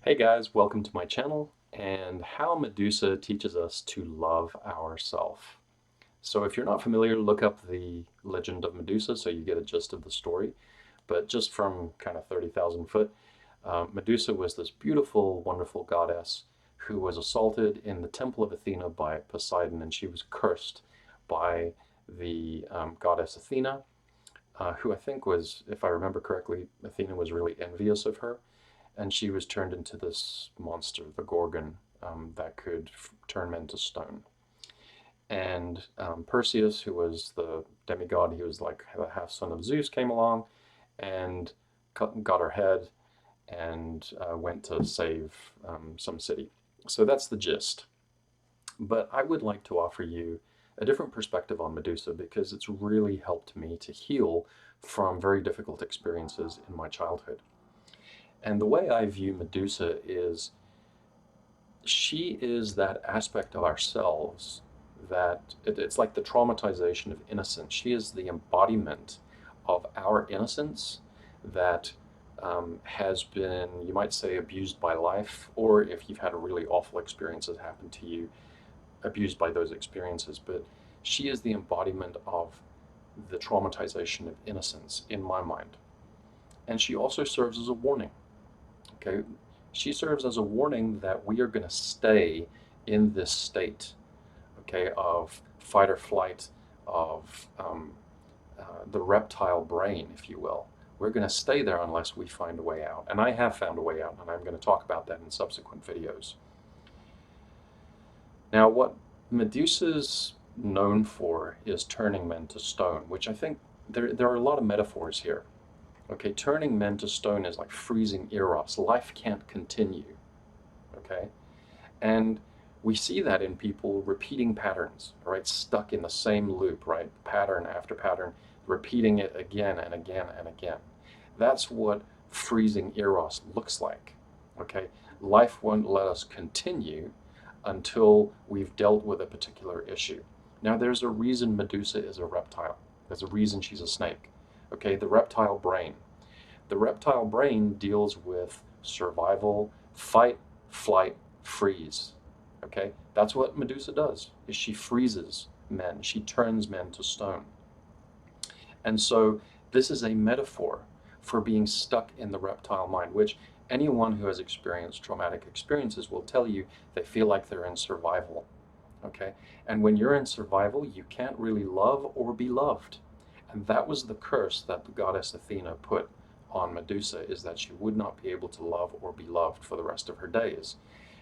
Hey guys, welcome to my channel and how Medusa teaches us to love ourselves. So if you're not familiar, look up the legend of Medusa so you get a gist of the story. But just from kind of 30,000 foot, Medusa was this beautiful, wonderful goddess who was assaulted in the temple of Athena by Poseidon, and she was cursed by the goddess Athena, who I think was, if I remember correctly, Athena was really envious of her, and she was turned into this monster, the Gorgon, that could turn men to stone. And Perseus, who was the demigod, he was like the half son of Zeus, came along and got her head and went to save some city. So that's the gist. But I would like to offer you a different perspective on Medusa because it's really helped me to heal from very difficult experiences in my childhood. And the way I view Medusa is she is that aspect of ourselves that it's like the traumatization of innocence. She is the embodiment of our innocence that has been, you might say, abused by life, or if you've had a really awful experience that happened to you, abused by those experiences. But she is the embodiment of the traumatization of innocence in my mind. And she also serves as a warning. Okay, she serves as a warning that we are going to stay in this state, okay, of fight or flight, of the reptile brain, if you will. We're going to stay there unless we find a way out. And I have found a way out, and I'm going to talk about that in subsequent videos. Now, what Medusa's known for is turning men to stone, which I think there are a lot of metaphors here. Okay, turning men to stone is like freezing eros. Life can't continue. Okay, and we see that in people repeating patterns, right? Stuck in the same loop, right? Pattern after pattern, repeating it again and again and again. That's what freezing eros looks like. Okay, life won't let us continue until we've dealt with a particular issue. Now, there's a reason Medusa is a reptile. There's a reason she's a snake. Okay, the reptile brain. The reptile brain deals with survival, fight, flight, freeze. Okay, that's what Medusa does. Is she freezes men. She turns men to stone. And so this is a metaphor for being stuck in the reptile mind, which anyone who has experienced traumatic experiences will tell you they feel like they're in survival. Okay, and when you're in survival, you can't really love or be loved. And that was the curse that the goddess Athena put on Medusa, is that she would not be able to love or be loved for the rest of her days.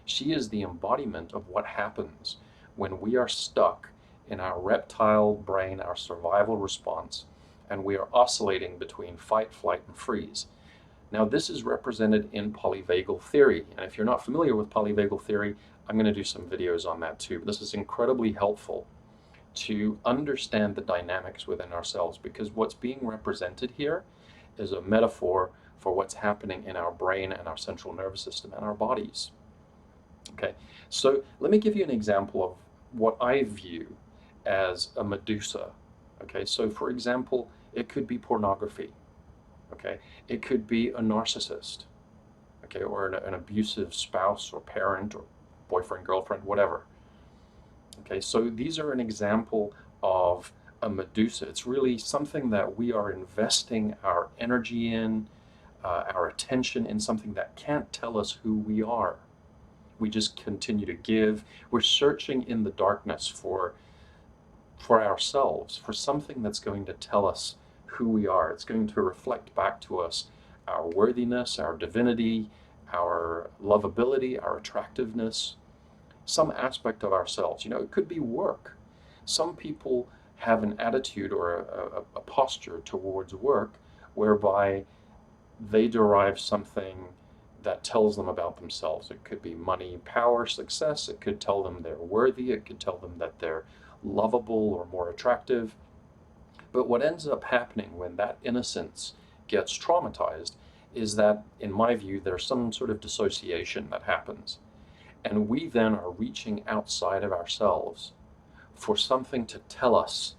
She is the embodiment of what happens when we are stuck in our reptile brain, our survival response, and we are oscillating between fight, flight, and freeze. Now, this is represented in polyvagal theory, and if you're not familiar with polyvagal theory, I'm going to do some videos on that too. This is incredibly helpful to understand the dynamics within ourselves, because what's being represented here is a metaphor for what's happening in our brain and our central nervous system and our bodies. Okay, so let me give you an example of what I view as a Medusa. Okay, so for example, it could be pornography. Okay, it could be a narcissist. Okay, or an abusive spouse or parent or boyfriend, girlfriend, whatever. Okay, so these are an example of a Medusa. It's really something that we are investing our energy in, our attention in, something that can't tell us who we are. We just continue to give. We're searching in the darkness for ourselves, for something that's going to tell us who we are. It's going to reflect back to us our worthiness, our divinity, our lovability, our attractiveness, some aspect of ourselves. You know, it could be work. Some people have an attitude or a posture towards work whereby they derive something that tells them about themselves. It could be money, power, success. It could tell them they're worthy. It could tell them that they're lovable or more attractive. But what ends up happening when that innocence gets traumatized is that, in my view, there's some sort of dissociation that happens. And we then are reaching outside of ourselves for something to tell us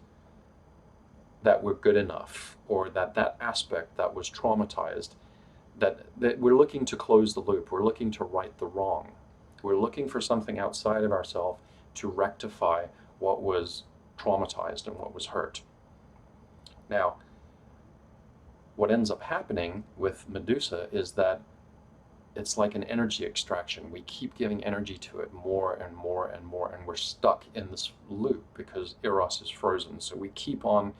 that we're good enough, or that that aspect that was traumatized, that we're looking to close the loop. We're looking to right the wrong. We're looking for something outside of ourselves to rectify what was traumatized and what was hurt. Now, what ends up happening with Medusa is that it's like an energy extraction. We keep giving energy to it more and more and more, and we're stuck in this loop because Eros is frozen. So we keep on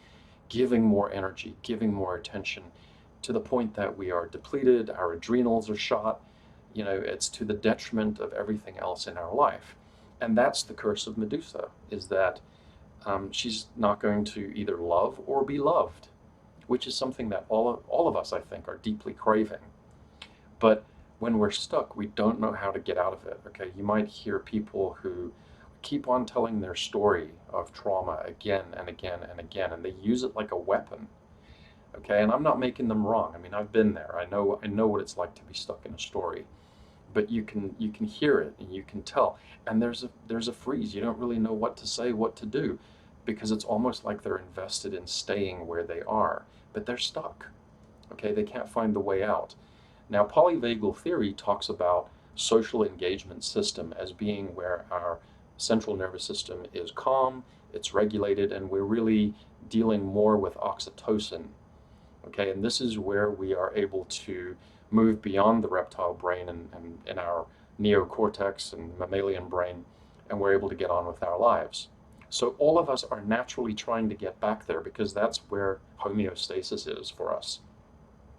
giving more energy, giving more attention, to the point that we are depleted, our adrenals are shot. It's to the detriment of everything else in our life. And that's the curse of Medusa, is that she's not going to either love or be loved, which is something that all of us, I think, are deeply craving. But when we're stuck, we don't know how to get out of it. Okay, you might hear people who keep on telling their story of trauma again and again and again, and they use it like a weapon. Okay, and I'm not making them wrong. I mean, I've been there. I know what it's like to be stuck in a story. But you can hear it and you can tell. And there's a freeze. You don't really know what to say, what to do, because it's almost like they're invested in staying where they are, but they're stuck. Okay, they can't find the way out. Now, polyvagal theory talks about social engagement system as being where our central nervous system is calm, it's regulated, and we're really dealing more with oxytocin. Okay, and this is where we are able to move beyond the reptile brain and in our neocortex and mammalian brain, and we're able to get on with our lives. So all of us are naturally trying to get back there because that's where homeostasis is for us.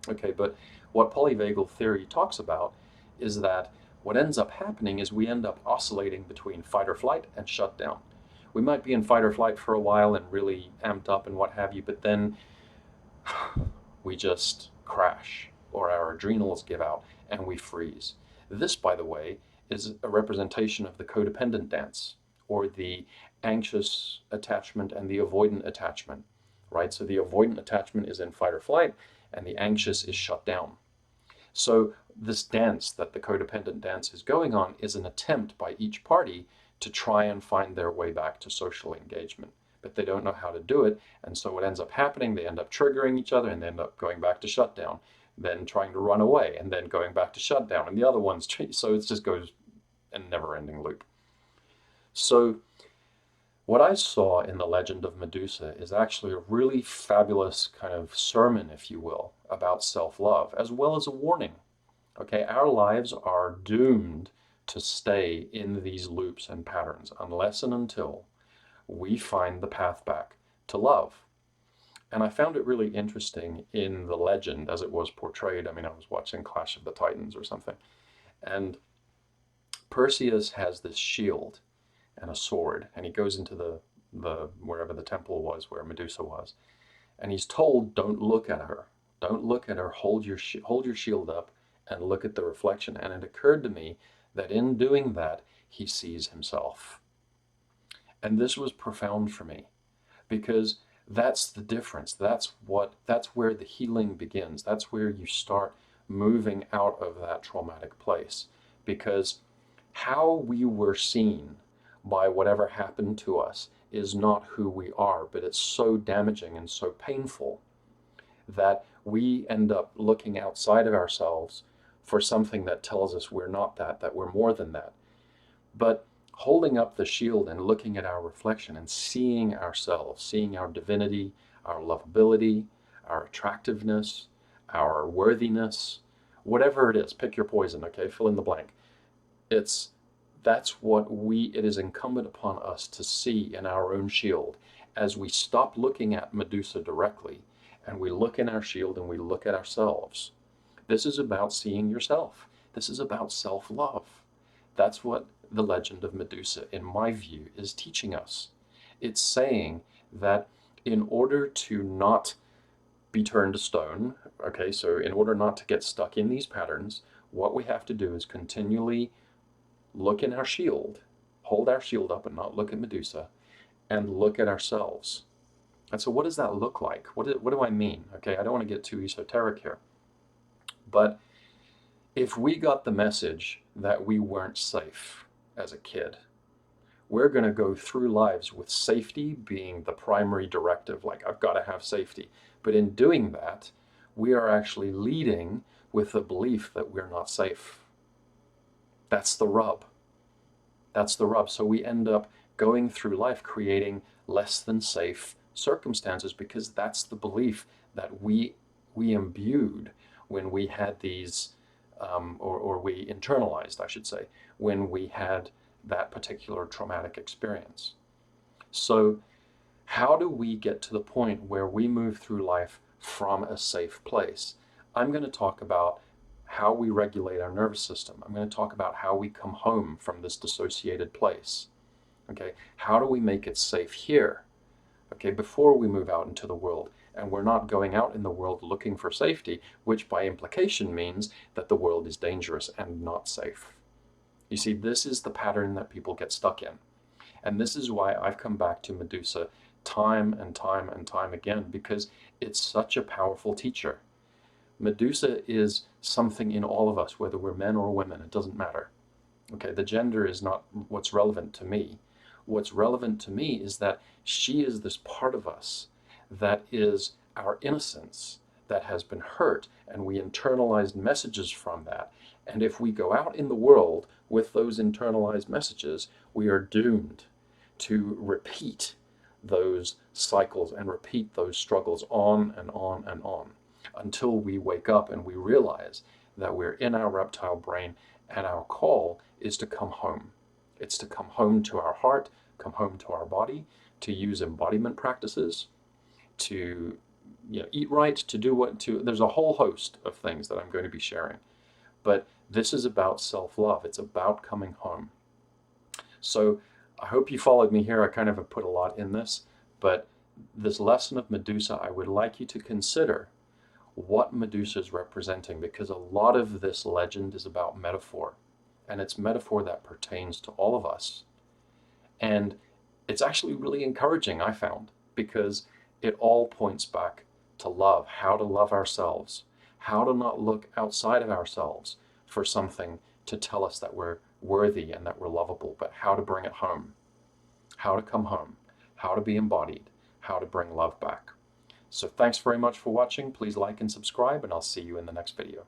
Okay, but what polyvagal theory talks about is that what ends up happening is we end up oscillating between fight or flight and shutdown. We might be in fight or flight for a while and really amped up and what have you, but then we just crash, or our adrenals give out and we freeze. This, by the way, is a representation of the codependent dance, or the anxious attachment and the avoidant attachment, right? So the avoidant attachment is in fight or flight, and the anxious is shut down. So this dance that the codependent dance is going on is an attempt by each party to try and find their way back to social engagement. But they don't know how to do it, and so what ends up happening, they end up triggering each other and they end up going back to shutdown, then trying to run away, and then going back to shutdown, and the other ones, so it just goes in a never-ending loop. So what I saw in the legend of Medusa is actually a really fabulous kind of sermon, if you will, about self-love, as well as a warning. Okay, our lives are doomed to stay in these loops and patterns unless and until we find the path back to love. And I found it really interesting in the legend as it was portrayed. I mean, I was watching Clash of the Titans or something, and Perseus has this shield and a sword, and he goes into the wherever the temple was where Medusa was, and he's told, don't look at her, don't look at her, hold your shield up and look at the reflection. And it occurred to me that in doing that he sees himself. And this was profound for me, because that's the difference. That's where the healing begins. That's where you start moving out of that traumatic place, because how we were seen by whatever happened to us is not who we are, but it's so damaging and so painful that we end up looking outside of ourselves for something that tells us we're not that we're more than that. But holding up the shield and looking at our reflection and seeing ourselves, seeing our divinity, our lovability, our attractiveness, our worthiness, whatever it is, pick your poison, okay, fill in the blank. That's what it is incumbent upon us to see in our own shield as we stop looking at Medusa directly and we look in our shield and we look at ourselves. This is about seeing yourself. This is about self-love. That's what the legend of Medusa, in my view, is teaching us. It's saying that in order to not be turned to stone, okay, so in order not to get stuck in these patterns, what we have to do is continually look in our shield, hold our shield up and not look at Medusa, and look at ourselves. And so what does that look like? What do I mean? Okay, I don't want to get too esoteric here. But if we got the message that we weren't safe as a kid, we're going to go through lives with safety being the primary directive, like I've got to have safety. But in doing that, we are actually leading with the belief that we're not safe. That's the rub. That's the rub. So we end up going through life creating less than safe circumstances because that's the belief that we imbued when we had these, or we internalized, I should say, when we had that particular traumatic experience. So how do we get to the point where we move through life from a safe place? I'm going to talk about how we regulate our nervous system. I'm going to talk about how we come home from this dissociated place. Okay, how do we make it safe here? Okay, before we move out into the world, and we're not going out in the world looking for safety, which by implication means that the world is dangerous and not safe. You see, this is the pattern that people get stuck in. And this is why I've come back to Medusa time and time and time again, because it's such a powerful teacher. Medusa is something in all of us, whether we're men or women, it doesn't matter. Okay, the gender is not what's relevant to me. What's relevant to me is that she is this part of us that is our innocence that has been hurt, and we internalized messages from that. And if we go out in the world with those internalized messages, we are doomed to repeat those cycles and repeat those struggles on and on and on until we wake up and we realize that we're in our reptile brain and our call is to come home. It's to come home to our heart, come home to our body, to use embodiment practices, to eat right, to do what to. There's a whole host of things that I'm going to be sharing. But this is about self-love. It's about coming home. So I hope you followed me here. I kind of have put a lot in this, but this lesson of Medusa, I would like you to consider what Medusa is representing, because a lot of this legend is about metaphor, and it's metaphor that pertains to all of us. And it's actually really encouraging, I found, because it all points back to love, how to love ourselves, how to not look outside of ourselves for something to tell us that we're worthy and that we're lovable, but how to bring it home, how to come home, how to be embodied, how to bring love back. So thanks very much for watching. Please like and subscribe, and I'll see you in the next video.